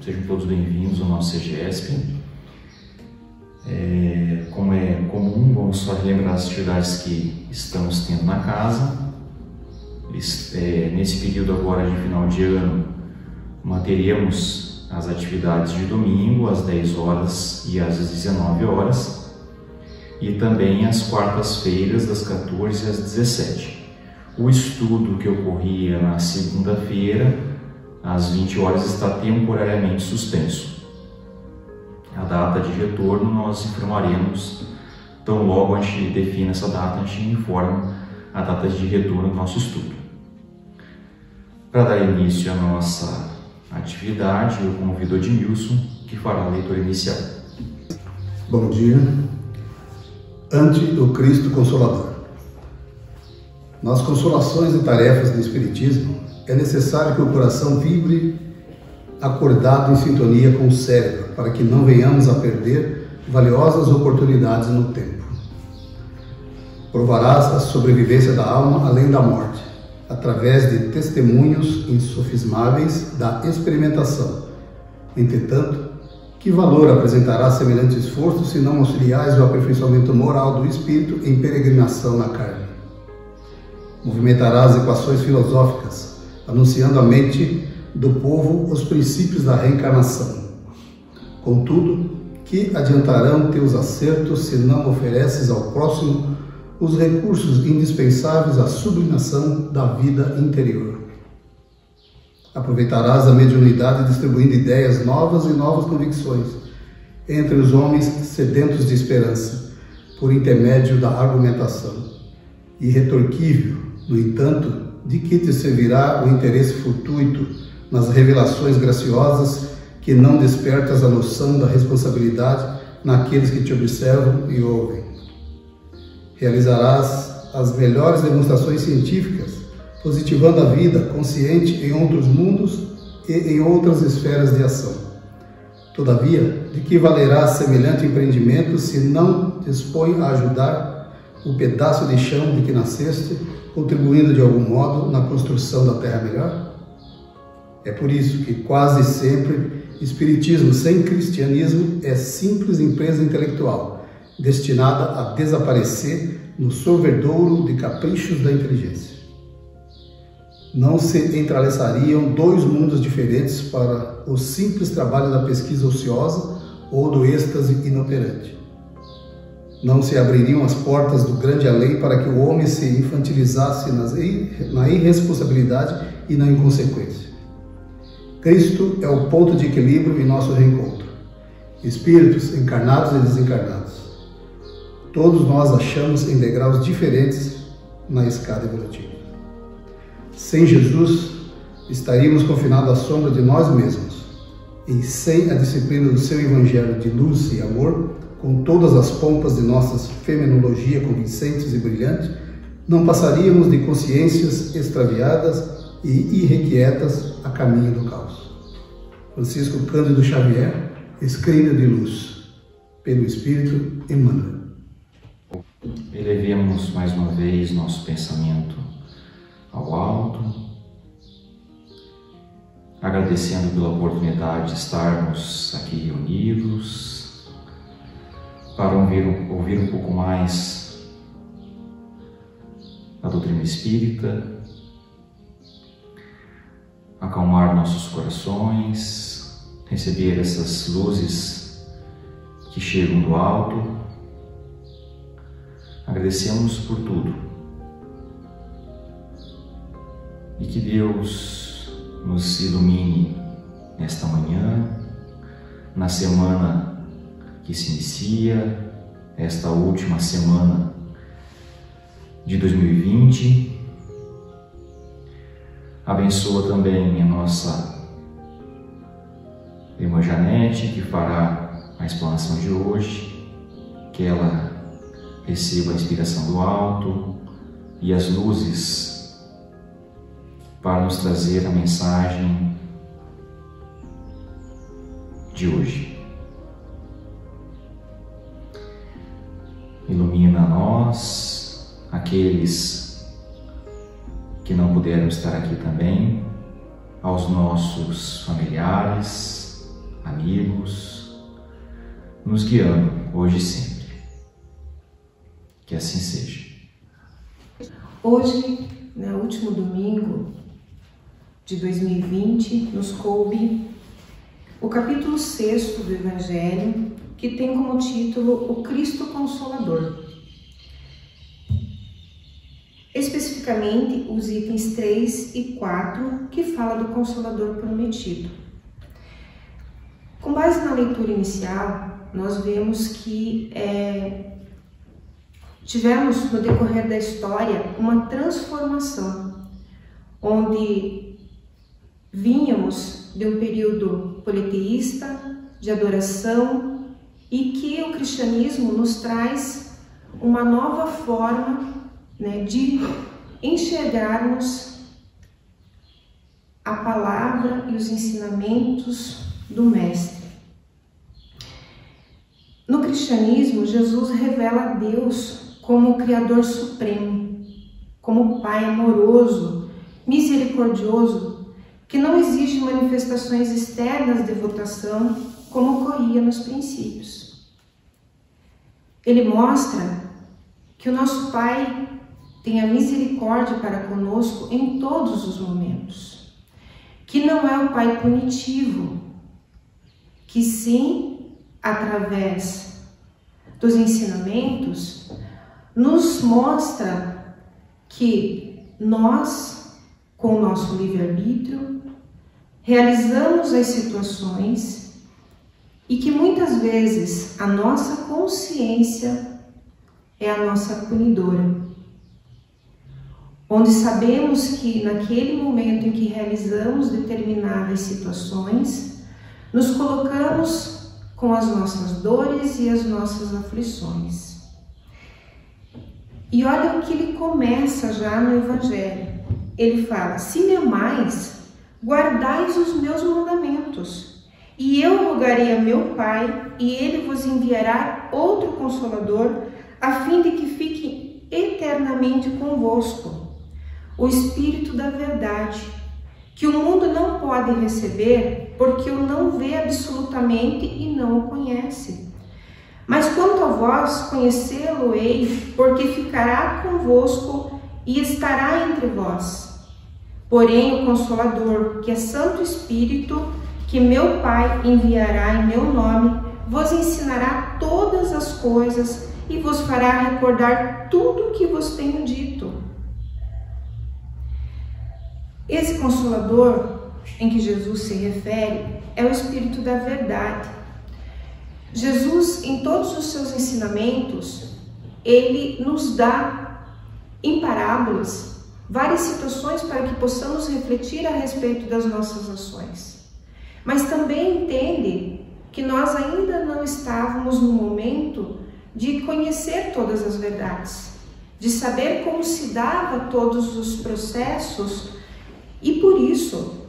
sejam todos bem-vindos ao nosso CGESP. Como é comum, vamos só relembrar as atividades que estamos tendo na casa. Nesse período agora de final de ano, manteremos as atividades de domingo às 10 horas e às 19 horas e também às quartas-feiras das 14 às 17. O estudo que ocorria na segunda-feira às 20 horas está temporariamente suspenso. A data de retorno nós informaremos, tão logo a gente define essa data, a gente informa a data de retorno do nosso estudo. Para dar início à nossa atividade, eu convido o Edmilson, que fará a leitura inicial. Bom dia. Ante o Cristo Consolador. Nas consolações e tarefas do Espiritismo, é necessário que o coração vibre acordado em sintonia com o cérebro, para que não venhamos a perder valiosas oportunidades no tempo. Provarás a sobrevivência da alma além da morte, através de testemunhos insofismáveis da experimentação. Entretanto, que valor apresentará semelhante esforço se não auxiliares o aperfeiçoamento moral do espírito em peregrinação na carne? Movimentarás equações filosóficas, anunciando à mente do povo os princípios da reencarnação. Contudo, que adiantarão teus acertos se não ofereces ao próximo os recursos indispensáveis à sublimação da vida interior? Aproveitarás a mediunidade distribuindo ideias novas e novas convicções entre os homens sedentos de esperança, por intermédio da argumentação. Irretorquível, no entanto, de que te servirá o interesse fortuito nas revelações graciosas que não despertas a noção da responsabilidade naqueles que te observam e ouvem? Realizarás as melhores demonstrações científicas, positivando a vida consciente em outros mundos e em outras esferas de ação. Todavia, de que valerá semelhante empreendimento se não dispõe a ajudar o pedaço de chão de que nasceste, contribuindo de algum modo na construção da terra melhor? É por isso que quase sempre espiritismo sem cristianismo é simples empresa intelectual, destinada a desaparecer no sorvedouro de caprichos da inteligência. Não se entrelaçariam dois mundos diferentes para o simples trabalho da pesquisa ociosa ou do êxtase inoperante. Não se abririam as portas do grande além para que o homem se infantilizasse na irresponsabilidade e na inconsequência. Cristo é o ponto de equilíbrio em nosso reencontro. Espíritos encarnados e desencarnados. Todos nós achamos em degraus diferentes na escada evolutiva. Sem Jesus, estaríamos confinados à sombra de nós mesmos. E sem a disciplina do seu evangelho de luz e amor, com todas as pompas de nossa fenomenologia convincentes e brilhantes, não passaríamos de consciências extraviadas e irrequietas a caminho do caos. Francisco Cândido Xavier, Escrina de Luz, pelo Espírito Emmanuel. Elevemos mais uma vez nosso pensamento ao alto, agradecendo pela oportunidade de estarmos aqui reunidos, para ouvir um pouco mais da doutrina espírita, acalmar nossos corações, receber essas luzes que chegam do alto. Agradecemos por tudo e que Deus nos ilumine nesta manhã, na semana que se inicia, esta última semana de 2020. Abençoa também a nossa irmã Janete, que fará a explanação de hoje, que ela receba a inspiração do alto e as luzes para nos trazer a mensagem de hoje. Ilumina a nós, aqueles que não puderam estar aqui também, aos nossos familiares, amigos, nos guiando hoje e sempre. Que assim seja. Hoje, no último domingo de 2020, nos coube o capítulo 6 do Evangelho, que tem como título O Cristo Consolador. Especificamente, os itens 3 e 4, que fala do Consolador prometido. Com base na leitura inicial, nós vemos que tivemos no decorrer da história uma transformação, onde vínhamos de um período politeísta, de adoração, e que o cristianismo nos traz uma nova forma, de enxergarmos a palavra e os ensinamentos do Mestre. No cristianismo, Jesus revela a Deus como o Criador Supremo, como Pai amoroso, misericordioso, que não exige manifestações externas de devotação, como ocorria nos princípios. Ele mostra que o nosso Pai tem a misericórdia para conosco em todos os momentos, que não é o Pai punitivo, que sim, através dos ensinamentos, nos mostra que nós, com o nosso livre-arbítrio, realizamos as situações e que muitas vezes a nossa consciência é a nossa punidora, onde sabemos que naquele momento em que realizamos determinadas situações, nos colocamos com as nossas dores e as nossas aflições. E olha o que ele começa já no Evangelho. Ele fala: se me amais, guardais os meus mandamentos, e eu rogarei a meu Pai, e ele vos enviará outro Consolador, a fim de que fique eternamente convosco, o Espírito da verdade, que o mundo não pode receber, porque o não vê absolutamente e não o conhece. Mas quanto a vós, conhecê-lo-ei, porque ficará convosco e estará entre vós. Porém, o Consolador, que é Santo Espírito, que meu Pai enviará em meu nome, vos ensinará todas as coisas e vos fará recordar tudo o que vos tenho dito. Esse Consolador em que Jesus se refere é o Espírito da verdade. Jesus, em todos os seus ensinamentos, ele nos dá, em parábolas, várias situações para que possamos refletir a respeito das nossas ações. Mas também entende que nós ainda não estávamos no momento de conhecer todas as verdades, de saber como se dava todos os processos, e por isso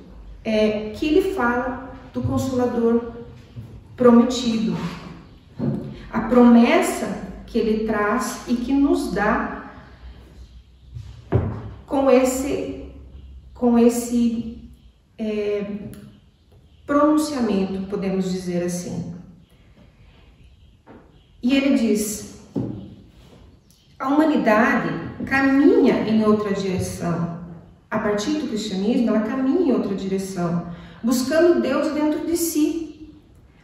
que ele fala do Consolador prometido. A promessa que ele traz e que nos dá com esse pronunciamento, podemos dizer assim. E ele diz: a humanidade caminha em outra direção. A partir do cristianismo, ela caminha em outra direção, buscando Deus dentro de si,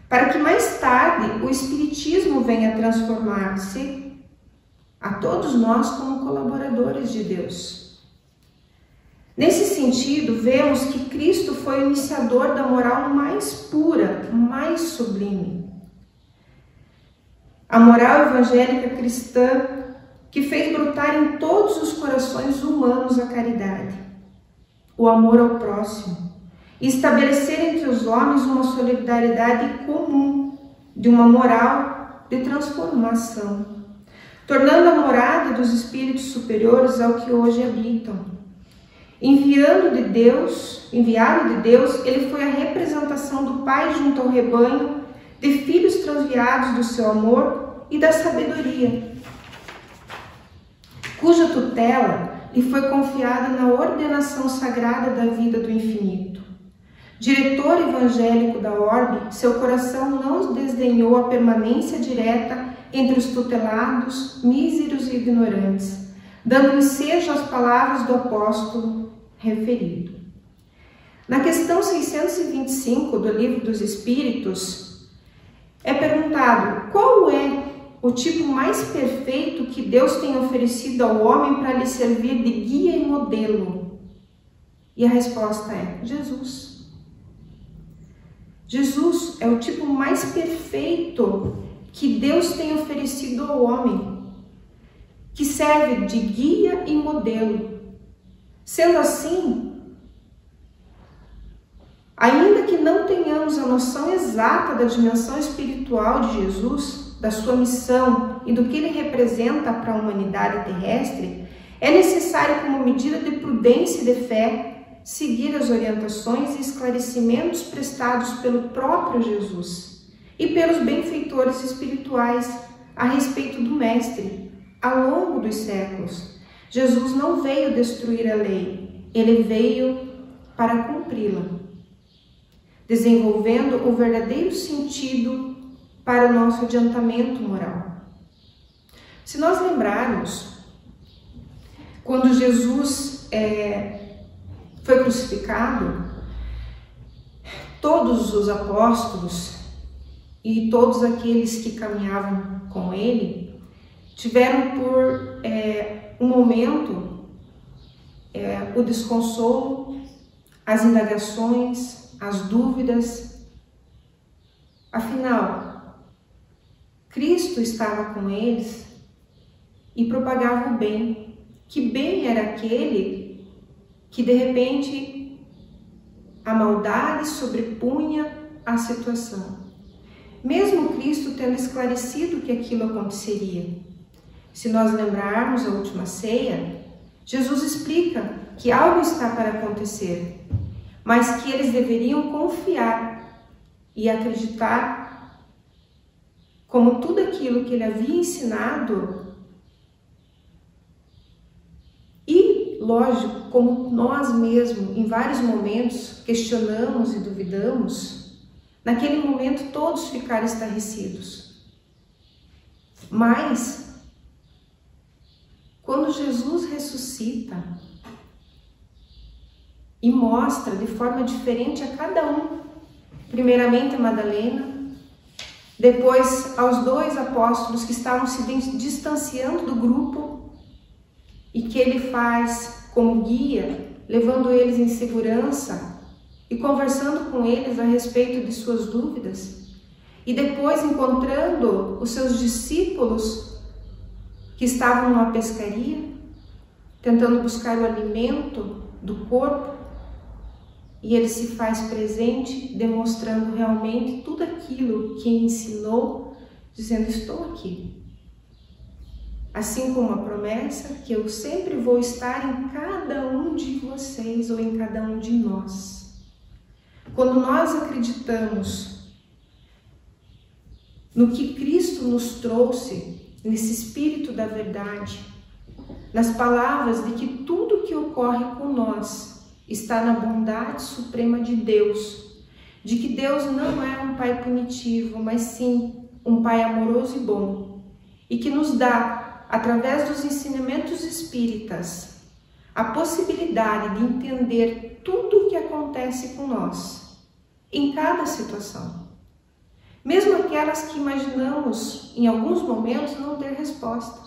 para que mais tarde o Espiritismo venha transformar-se a todos nós como colaboradores de Deus. Nesse sentido, vemos que Cristo foi o iniciador da moral mais pura, mais sublime. A moral evangélica cristã que fez brotar em todos os corações humanos a caridade, o amor ao próximo, e estabelecer entre os homens uma solidariedade comum, de uma moral de transformação, tornando a morada dos espíritos superiores ao que hoje habitam. Enviado de Deus, ele foi a representação do Pai junto ao rebanho, de filhos transviados do seu amor e da sabedoria, cuja tutela lhe foi confiada na ordenação sagrada da vida do infinito, Diretor evangélico da Orbe, seu coração não desdenhou a permanência direta entre os tutelados, míseros e ignorantes, dando ensejo às palavras do apóstolo referido. Na questão 625 do Livro dos Espíritos, é perguntado qual é o tipo mais perfeito que Deus tem oferecido ao homem para lhe servir de guia e modelo. E a resposta é Jesus. Jesus é o tipo mais perfeito que Deus tem oferecido ao homem, que serve de guia e modelo. Sendo assim, ainda que não tenhamos a noção exata da dimensão espiritual de Jesus, da sua missão e do que ele representa para a humanidade terrestre, é necessário, como medida de prudência e de fé, seguir as orientações e esclarecimentos prestados pelo próprio Jesus e pelos benfeitores espirituais a respeito do Mestre ao longo dos séculos. Jesus não veio destruir a lei, ele veio para cumpri-la, desenvolvendo o verdadeiro sentido para o nosso adiantamento moral. Se nós lembrarmos, quando Jesus foi crucificado, todos os apóstolos e todos aqueles que caminhavam com ele tiveram por um momento o desconsolo, as indagações, as dúvidas. Afinal, Cristo estava com eles e propagava o bem. Que bem era aquele que de repente a maldade sobrepunha a situação, mesmo Cristo tendo esclarecido que aquilo aconteceria. Se nós lembrarmos a última ceia, Jesus explica que algo está para acontecer, mas que eles deveriam confiar e acreditar, como tudo aquilo que ele havia ensinado. E, lógico, como nós mesmos, em vários momentos, questionamos e duvidamos, naquele momento todos ficaram estarrecidos. Mas, quando Jesus ressuscita e mostra de forma diferente a cada um, primeiramente a Madalena, depois aos 2 apóstolos que estavam se distanciando do grupo, e que ele faz como guia, levando eles em segurança e conversando com eles a respeito de suas dúvidas, e depois encontrando os seus discípulos que estavam numa pescaria, tentando buscar o alimento do corpo, e ele se faz presente, demonstrando realmente tudo aquilo que ensinou, dizendo: estou aqui. Assim como a promessa que eu sempre vou estar em cada um de vocês ou em cada um de nós. Quando nós acreditamos no que Cristo nos trouxe, nesse Espírito da verdade, nas palavras de que tudo que ocorre com nós está na bondade suprema de Deus, de que Deus não é um Pai punitivo, mas sim um Pai amoroso e bom, e que nos dá, através dos ensinamentos espíritas, a possibilidade de entender tudo o que acontece com nós, em cada situação. Mesmo aquelas que imaginamos, em alguns momentos, não ter resposta.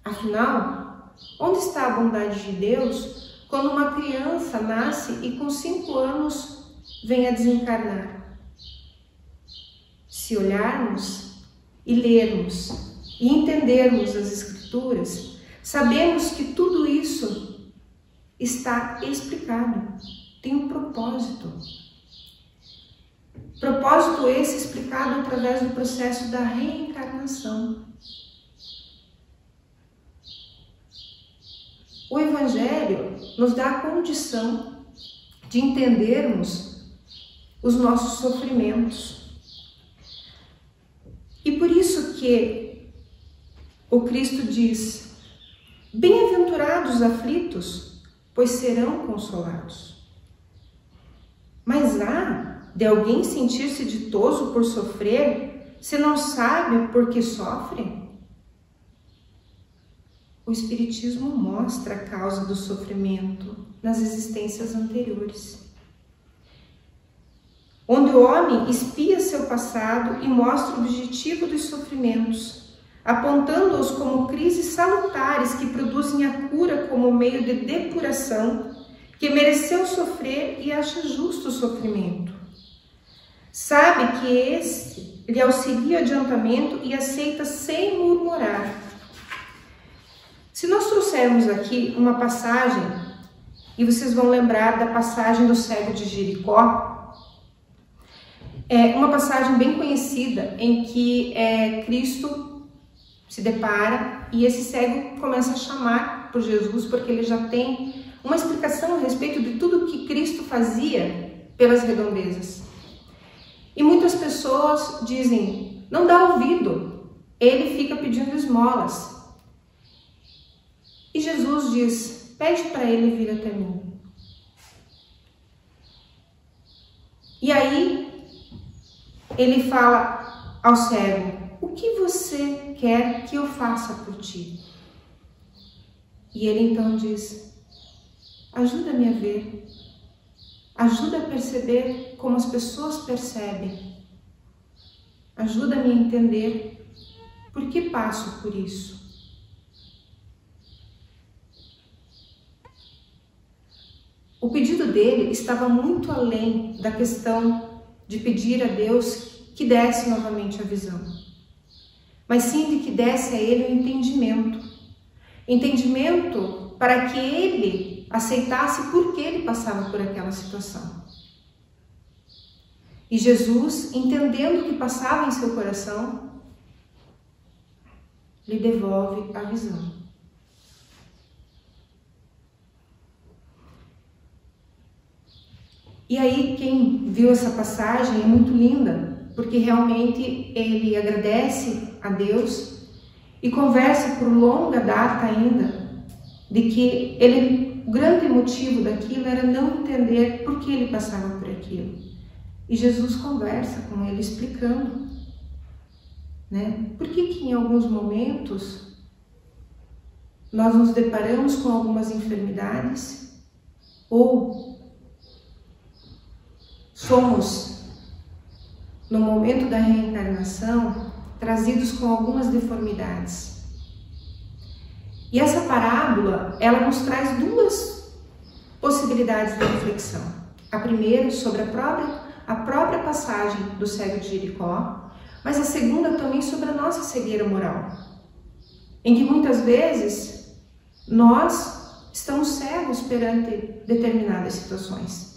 Afinal, onde está a bondade de Deus quando uma criança nasce e com 5 anos vem a desencarnar? Se olharmos e lermos e entendermos as Escrituras, sabemos que tudo isso está explicado, tem um propósito. Propósito esse explicado através do processo da reencarnação. O Evangelho nos dá a condição de entendermos os nossos sofrimentos. E por isso que o Cristo diz: bem-aventurados os aflitos, pois serão consolados. Mas há de alguém sentir-se ditoso por sofrer, se não sabe por que sofre? O Espiritismo mostra a causa do sofrimento nas existências anteriores, onde o homem espia seu passado e mostra o objetivo dos sofrimentos, apontando-os como crises salutares que produzem a cura como meio de depuração, que mereceu sofrer e acha justo o sofrimento. Sabe que esse lhe auxilia o adiantamento e aceita sem murmurar. Se nós trouxermos aqui uma passagem, e vocês vão lembrar da passagem do cego de Jericó, é uma passagem bem conhecida em que Cristo se depara e esse cego começa a chamar por Jesus, porque ele já tem uma explicação a respeito de tudo que Cristo fazia pelas redondezas. E muitas pessoas dizem, não dá ouvido, ele fica pedindo esmolas. E Jesus diz, pede para ele vir até mim. E aí, ele fala ao cego, o que você quer que eu faça por ti? E ele então diz, ajuda-me a ver, ajuda a perceber como as pessoas percebem, ajuda-me a entender por que passo por isso. O pedido dele estava muito além da questão de pedir a Deus que desse novamente a visão, mas sim de que desse a ele o entendimento para que ele aceitasse por que ele passava por aquela situação. E Jesus, entendendo o que passava em seu coração, lhe devolve a visão. E aí, quem viu essa passagem é muito linda, porque realmente ele agradece a Deus e conversa por longa data ainda de que o grande motivo daquilo era não entender por que ele passava por aquilo. E Jesus conversa com ele explicando, né? Por que em alguns momentos nós nos deparamos com algumas enfermidades ou somos, no momento da reencarnação, trazidos com algumas deformidades. E essa parábola, ela nos traz duas possibilidades de reflexão. A primeira sobre a própria passagem do cego de Jericó, mas a segunda também sobre a nossa cegueira moral, em que muitas vezes nós estamos cegos perante determinadas situações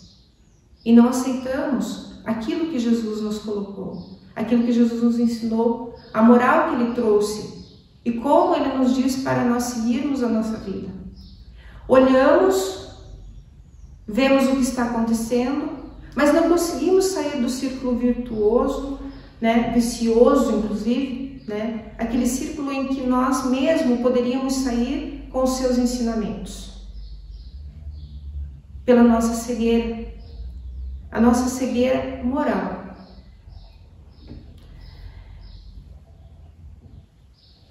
e não aceitamos aquilo que Jesus nos colocou, aquilo que Jesus nos ensinou, a moral que ele trouxe e como ele nos diz para nós seguirmos a nossa vida. Olhamos, vemos o que está acontecendo, mas não conseguimos sair do círculo virtuoso, né, vicioso inclusive, né, aquele círculo em que nós mesmos poderíamos sair com os seus ensinamentos. Pela nossa cegueira, a nossa cegueira moral.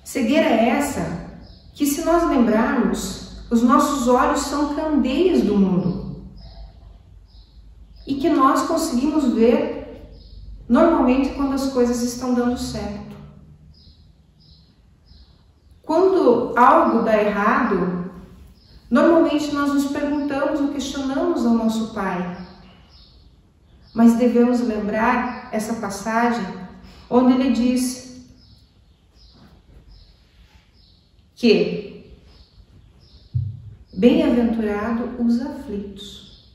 Cegueira essa que, se nós lembrarmos, os nossos olhos são candeias do mundo e que nós conseguimos ver normalmente quando as coisas estão dando certo. Quando algo dá errado, normalmente nós nos perguntamos ou questionamos ao nosso Pai. Mas devemos lembrar essa passagem onde ele diz que bem-aventurado os aflitos.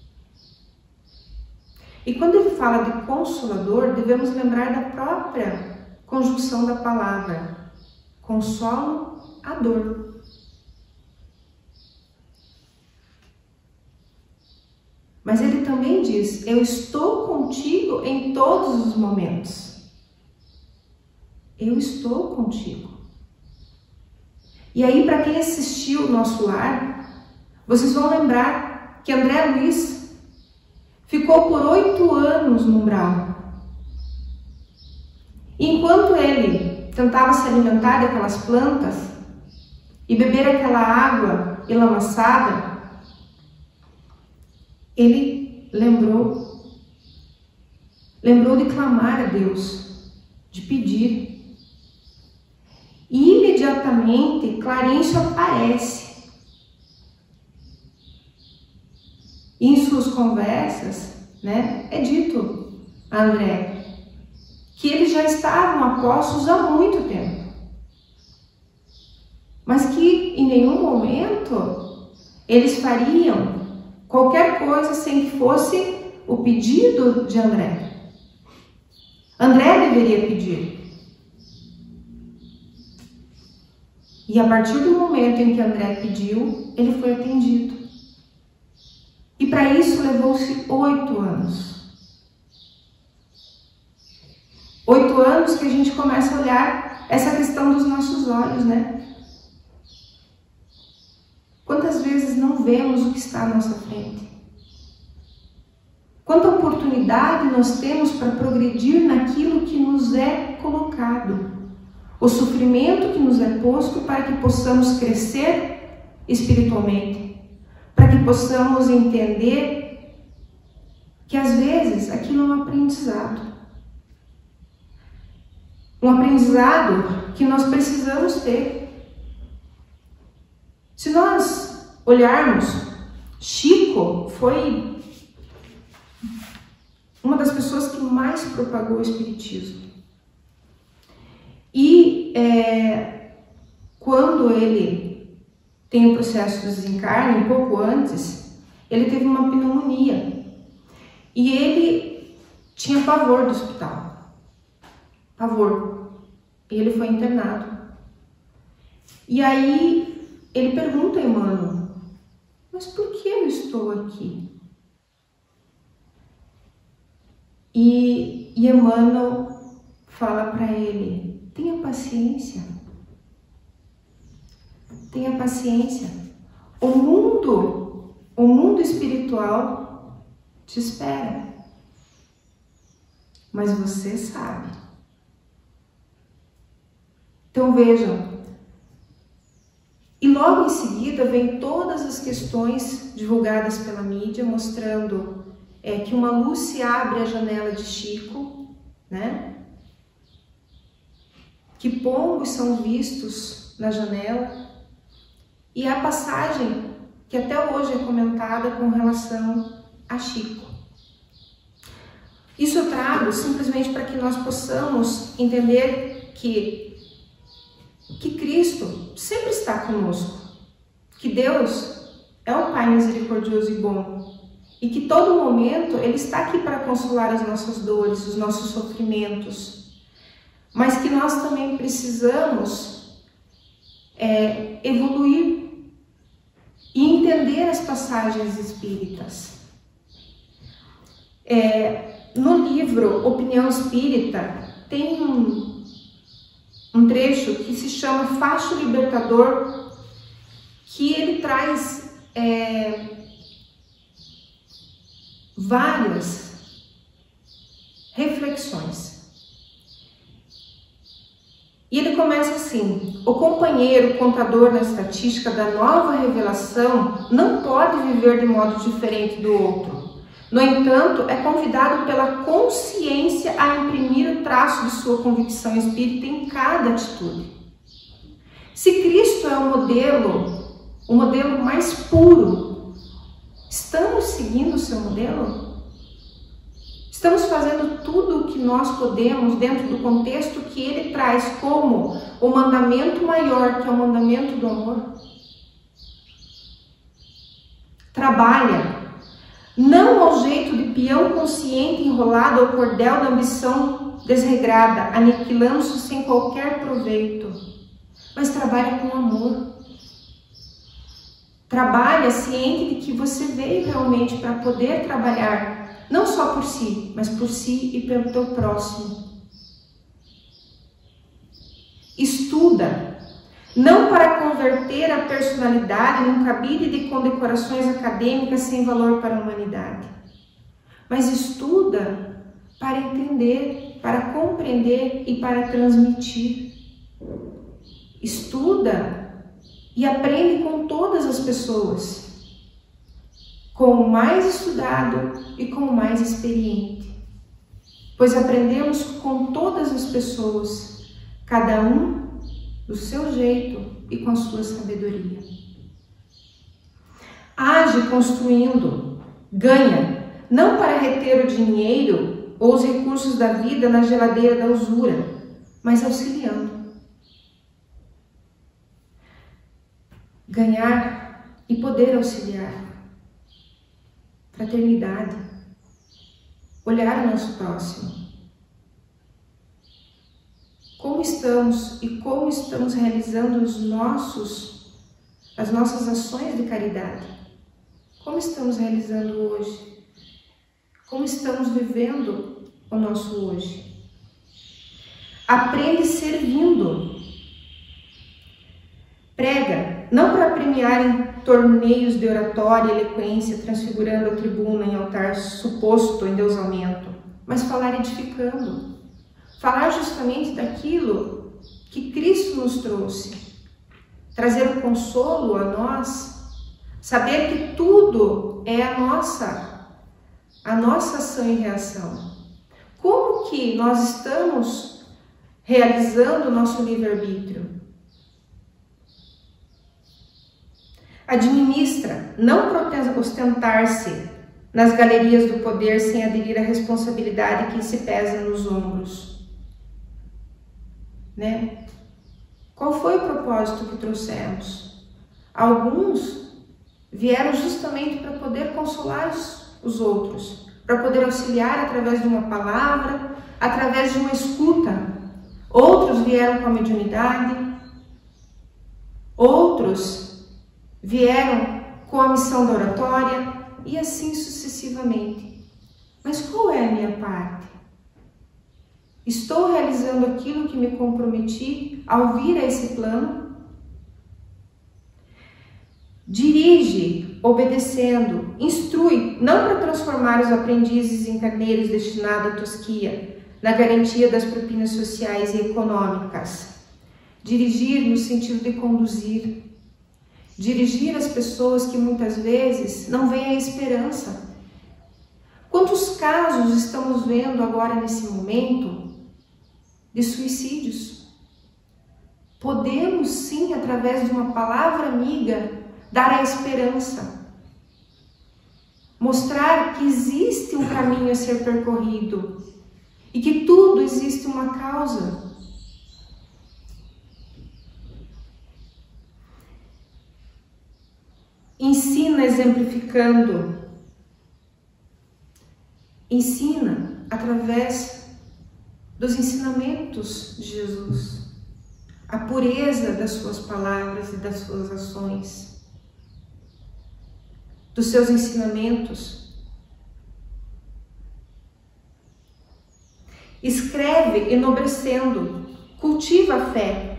E quando ele fala de consolador, devemos lembrar da própria conjunção da palavra consolo a dor. Mas ele também diz, eu estou contigo em todos os momentos. Eu estou contigo. E aí, para quem assistiu o Nosso Lar, vocês vão lembrar que André Luiz ficou por 8 anos no umbral. Enquanto ele tentava se alimentar daquelas plantas e beber aquela água enlamaçada, ele lembrou de clamar a Deus, de pedir. E imediatamente Clarencio aparece. E em suas conversas, é dito a André que eles já estavam apóstolos há muito tempo, mas que em nenhum momento eles fariam qualquer coisa sem que fosse o pedido de André. André deveria pedir. E a partir do momento em que André pediu, ele foi atendido. E para isso levou-se 8 anos. 8 anos que a gente começa a olhar essa questão dos nossos olhos, Quantas vezes não vemos o que está à nossa frente? Quanta oportunidade nós temos para progredir naquilo que nos é colocado. O sofrimento que nos é posto para que possamos crescer espiritualmente. Para que possamos entender que às vezes aquilo é um aprendizado. Um aprendizado que nós precisamos ter. Se nós olharmos, Chico foi uma das pessoas que mais propagou o Espiritismo. E quando ele tem o processo de desencarne, um pouco antes, ele teve uma pneumonia. E ele tinha pavor do hospital. Pavor. E ele foi internado. E aí ele pergunta a Emmanuel, mas por que eu estou aqui? E Emmanuel fala para ele, tenha paciência. Tenha paciência. O mundo espiritual te espera. Mas você sabe. Então vejam, e logo em seguida vem todas as questões divulgadas pela mídia, mostrando que uma luz se abre a janela de Chico, que pombos são vistos na janela, e a passagem que até hoje é comentada com relação a Chico. Isso eu trago simplesmente para que nós possamos entender que Cristo sempre está conosco, que Deus é o Pai misericordioso e bom, e que todo momento Ele está aqui para consolar as nossas dores, os nossos sofrimentos, mas que nós também precisamos evoluir e entender as passagens espíritas. No livro Opinião Espírita tem um trecho que se chama Facho Libertador, que ele traz várias reflexões. E ele começa assim: o companheiro contador na estatística da nova revelação não pode viver de modo diferente do outro. No entanto, é convidado pela consciência a imprimir o traço de sua convicção espírita em cada atitude. Se Cristo é o modelo mais puro, estamos seguindo o seu modelo? Estamos fazendo tudo o que nós podemos dentro do contexto que ele traz como o mandamento maior, que é o mandamento do amor? Trabalha. Não ao jeito de peão consciente enrolado ao cordel da ambição desregrada, aniquilando-se sem qualquer proveito, mas trabalha com amor. Trabalha ciente de que você veio realmente para poder trabalhar, não só por si, mas por si e pelo teu próximo. Estuda. Não para converter a personalidade num cabide de condecorações acadêmicas sem valor para a humanidade, mas estuda para entender, para compreender e para transmitir. Estuda e aprende com todas as pessoas, com o mais estudado e com o mais experiente, pois aprendemos com todas as pessoas, cada um do seu jeito e com a sua sabedoria. Age construindo, ganha, não para reter o dinheiro ou os recursos da vida na geladeira da usura, mas auxiliando. Ganhar e poder auxiliar. Fraternidade. Olhar o nosso próximo. Como estamos e como estamos realizando as nossas ações de caridade? Como estamos realizando hoje? Como estamos vivendo o nosso hoje? Aprende servindo. Prega, não para premiar em torneios de oratória e eloquência, transfigurando a tribuna em altar suposto endeusamento, mas falar edificando. Falar justamente daquilo que Cristo nos trouxe. Trazer o consolo a nós. Saber que tudo é a nossa ação e reação. Como que nós estamos realizando o nosso livre-arbítrio? Administra, não para ostentar-se nas galerias do poder sem aderir à responsabilidade que se pesa nos ombros. Né? Qual foi o propósito que trouxemos? Alguns vieram justamente para poder consolar os outros, para poder auxiliar através de uma palavra, através de uma escuta. Outros vieram com a mediunidade, outros vieram com a missão da oratória e assim sucessivamente. Mas qual é a minha parte? Estou realizando aquilo que me comprometi ao vir a esse plano? Dirige, obedecendo, instrui, não para transformar os aprendizes em carneiros destinados à tosquia, na garantia das propinas sociais e econômicas. Dirigir no sentido de conduzir. Dirigir as pessoas que muitas vezes não veem a esperança. Quantos casos estamos vendo agora nesse momento de suicídios? Podemos sim, através de uma palavra amiga, dar a esperança. Mostrar que existe um caminho a ser percorrido e que tudo existe uma causa. Ensina exemplificando. Ensina através dos ensinamentos de Jesus, a pureza das suas palavras e das suas ações, dos seus ensinamentos. Escreve enobrecendo, cultiva a fé.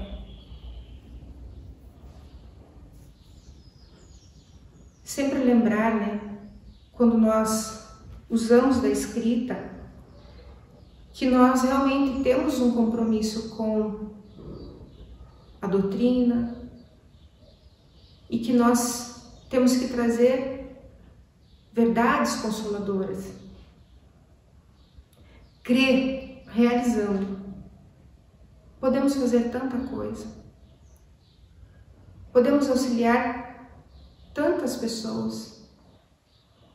Sempre lembrar, né, quando nós usamos da escrita, que nós realmente temos um compromisso com a doutrina e que nós temos que trazer verdades consoladoras. Crer, realizando. Podemos fazer tanta coisa. Podemos auxiliar tantas pessoas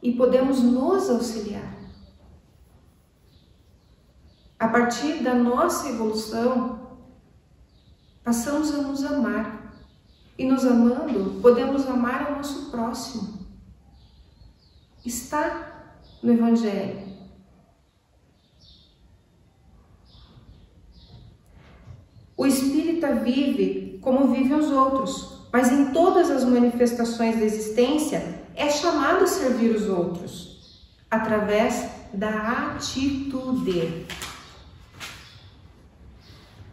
e podemos nos auxiliar. A partir da nossa evolução, passamos a nos amar e nos amando, podemos amar o nosso próximo. Está no Evangelho. O espírita vive como vivem os outros, mas em todas as manifestações da existência é chamado a servir os outros, através da atitude,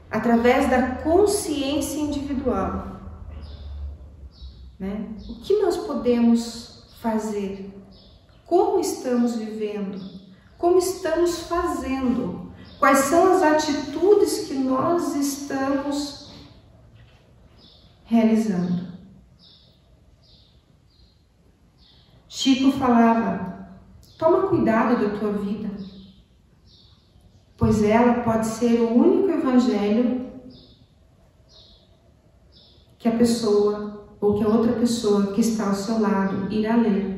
através da consciência individual. Né? O que nós podemos fazer? Como estamos vivendo? como estamos fazendo, quais são as atitudes que nós estamos realizando. Chico falava: toma cuidado da tua vida, pois ela pode ser o único evangelho que a pessoa ou que a outra pessoa que está ao seu lado irá ler.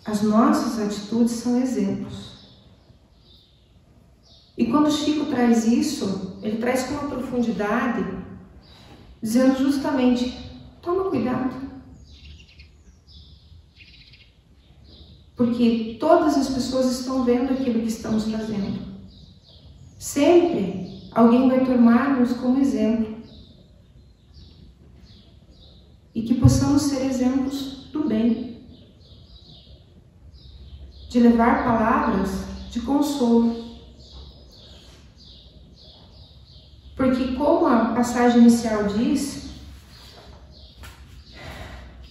As nossas atitudes são exemplos. E quando Chico traz isso, ele traz com uma profundidade, dizendo justamente: toma cuidado. Porque todas as pessoas estão vendo aquilo que estamos fazendo. Sempre alguém vai tomar-nos como exemplo. E que possamos ser exemplos do bem. De levar palavras de consolo. Porque, como a passagem inicial diz,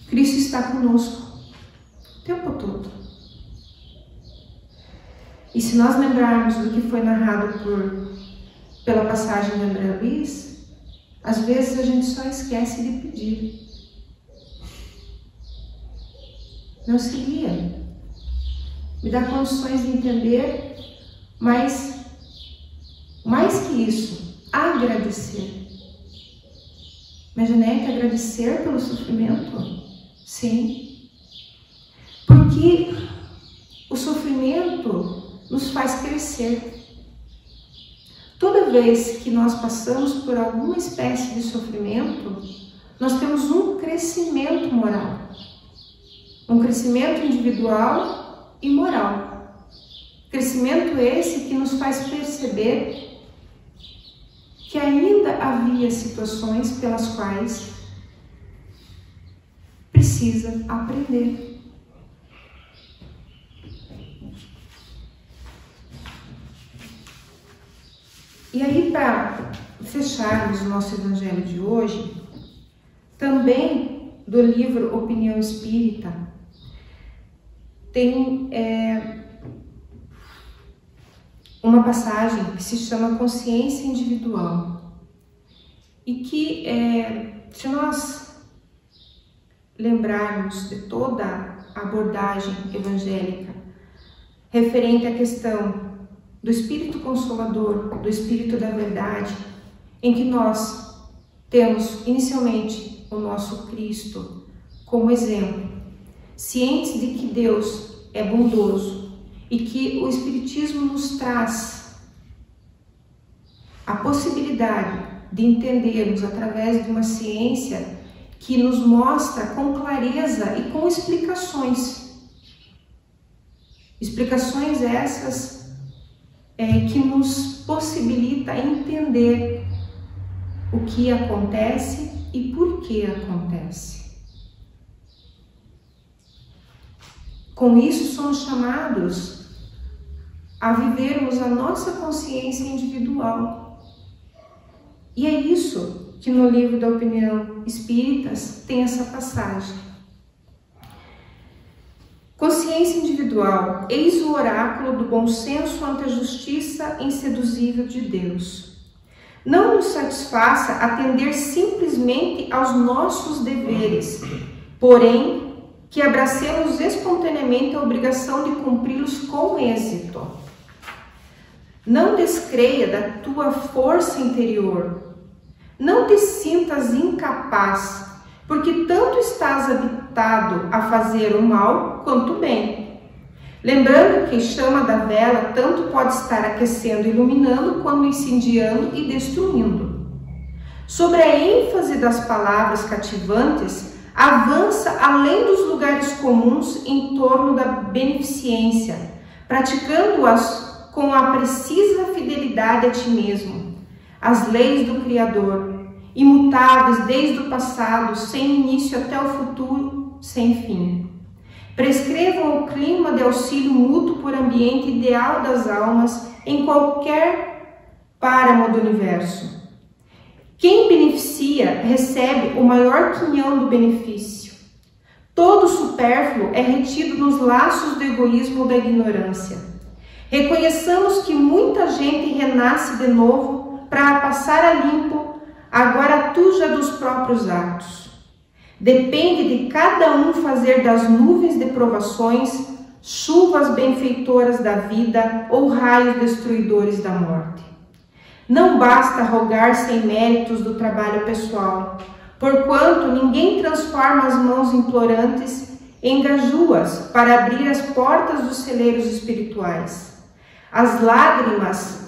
Cristo está conosco o tempo todo. E se nós lembrarmos do que foi narrado pela passagem de André Luiz, às vezes a gente só esquece de pedir. Não se guia. Me dá condições de entender, mas mais que isso, agradecer. Mas, Janete, agradecer pelo sofrimento? Sim. Porque o sofrimento nos faz crescer. Toda vez que nós passamos por alguma espécie de sofrimento, nós temos um crescimento moral. Um crescimento individual e moral. Crescimento esse que nos faz perceber que ainda havia situações pelas quais precisa aprender. E aí, para fecharmos o nosso evangelho de hoje, também do livro Opinião Espírita, tem uma passagem que se chama Consciência Individual. E que, se nós lembrarmos de toda a abordagem evangélica referente à questão do Espírito Consolador, do Espírito da Verdade, em que nós temos inicialmente o nosso Cristo como exemplo, cientes de que Deus é bondoso e que o Espiritismo nos traz a possibilidade de entendermos através de uma ciência que nos mostra com clareza e com explicações. Explicações essas que nos possibilita entender o que acontece e por que acontece. Com isso, somos chamados a vivermos a nossa consciência individual. E é isso que no livro da Opinião Espíritas tem essa passagem. Consciência individual, eis o oráculo do bom senso ante a justiça inseduzível de Deus. Não nos satisfaça atender simplesmente aos nossos deveres, porém, que abracemos espontaneamente a obrigação de cumpri-los com êxito. Não descreia da tua força interior. Não te sintas incapaz, porque tanto estás habitado a fazer o mal quanto o bem. Lembrando que a chama da vela tanto pode estar aquecendo e iluminando, quanto incendiando e destruindo. Sobre a ênfase das palavras cativantes, avança além dos lugares comuns em torno da beneficência, praticando-as com a precisa fidelidade a ti mesmo, as leis do Criador, imutáveis desde o passado, sem início até o futuro, sem fim. Prescrevam o clima de auxílio mútuo por ambiente ideal das almas em qualquer páramo do universo. Quem beneficia recebe o maior quinhão do benefício. Todo supérfluo é retido nos laços do egoísmo ou da ignorância. Reconheçamos que muita gente renasce de novo para passar a limpo a guaratuja dos próprios atos. Depende de cada um fazer das nuvens de provações chuvas benfeitoras da vida ou raios destruidores da morte. Não basta rogar sem méritos do trabalho pessoal, porquanto ninguém transforma as mãos implorantes em gajuas para abrir as portas dos celeiros espirituais. As lágrimas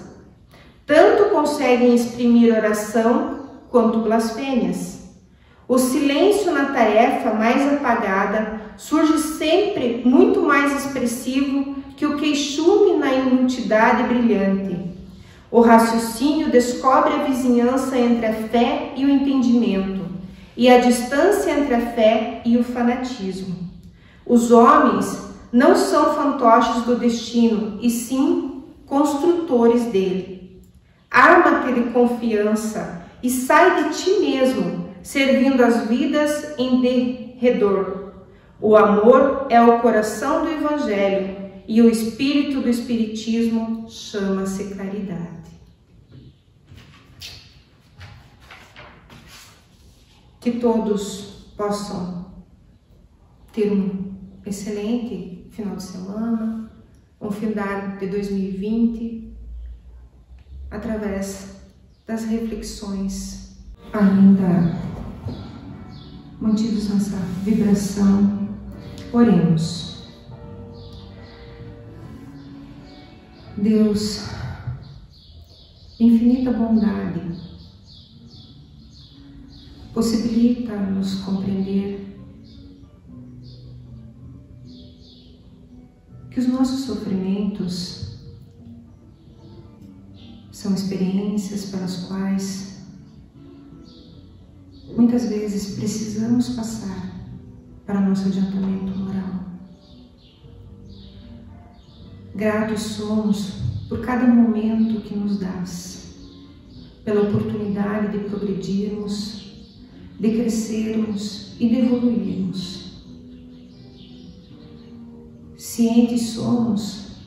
tanto conseguem exprimir oração quanto blasfêmias. O silêncio na tarefa mais apagada surge sempre muito mais expressivo que o queixume na inutidade brilhante. O raciocínio descobre a vizinhança entre a fé e o entendimento, e a distância entre a fé e o fanatismo. Os homens não são fantoches do destino, e sim construtores dele. Arma-te de confiança e sai de ti mesmo, servindo as vidas em derredor. O amor é o coração do Evangelho e o espírito do Espiritismo chama-se caridade. Que todos possam ter um excelente final de semana, um final de 2020, através das reflexões ainda mantidos nessa vibração. Oremos. Deus, infinita bondade, possibilita-nos compreender que os nossos sofrimentos são experiências pelas quais muitas vezes precisamos passar para nosso adiantamento moral. Gratos somos por cada momento que nos dás, pela oportunidade de progredirmos, de crescermos e de evoluirmos. Cientes somos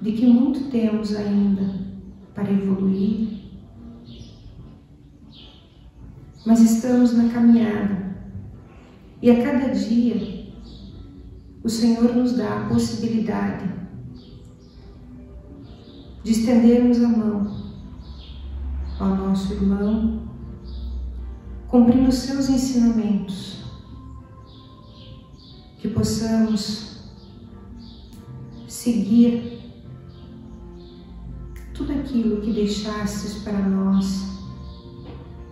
de que muito temos ainda para evoluir, mas estamos na caminhada e a cada dia o Senhor nos dá a possibilidade de estendermos a mão ao nosso irmão, cumprindo os seus ensinamentos, que possamos seguir tudo aquilo que deixastes para nós,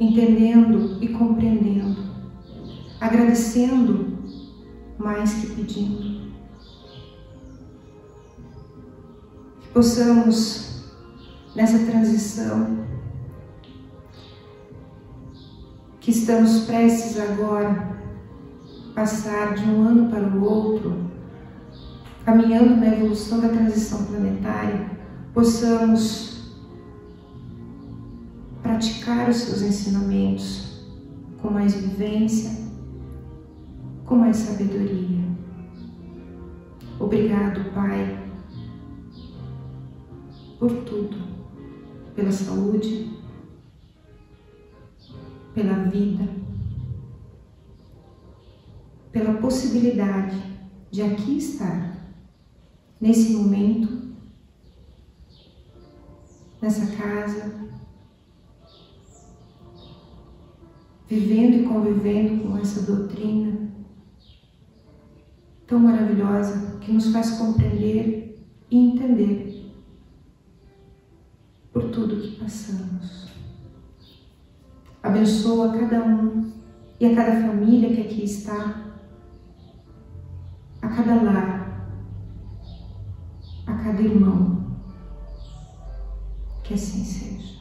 entendendo e compreendendo, agradecendo mais que pedindo. Que possamos, nessa transição, que estamos prestes agora a passar de um ano para o outro, caminhando na evolução da transição planetária, possamos praticar os seus ensinamentos com mais vivência, com mais sabedoria. Obrigado, Pai, por tudo, pela saúde, pela vida, pela possibilidade de aqui estar, nesse momento, nessa casa, vivendo e convivendo com essa doutrina tão maravilhosa que nos faz compreender e entender por tudo que passamos. Abençoa cada um e a cada família que aqui está, a cada lar, a cada irmão. Que assim seja.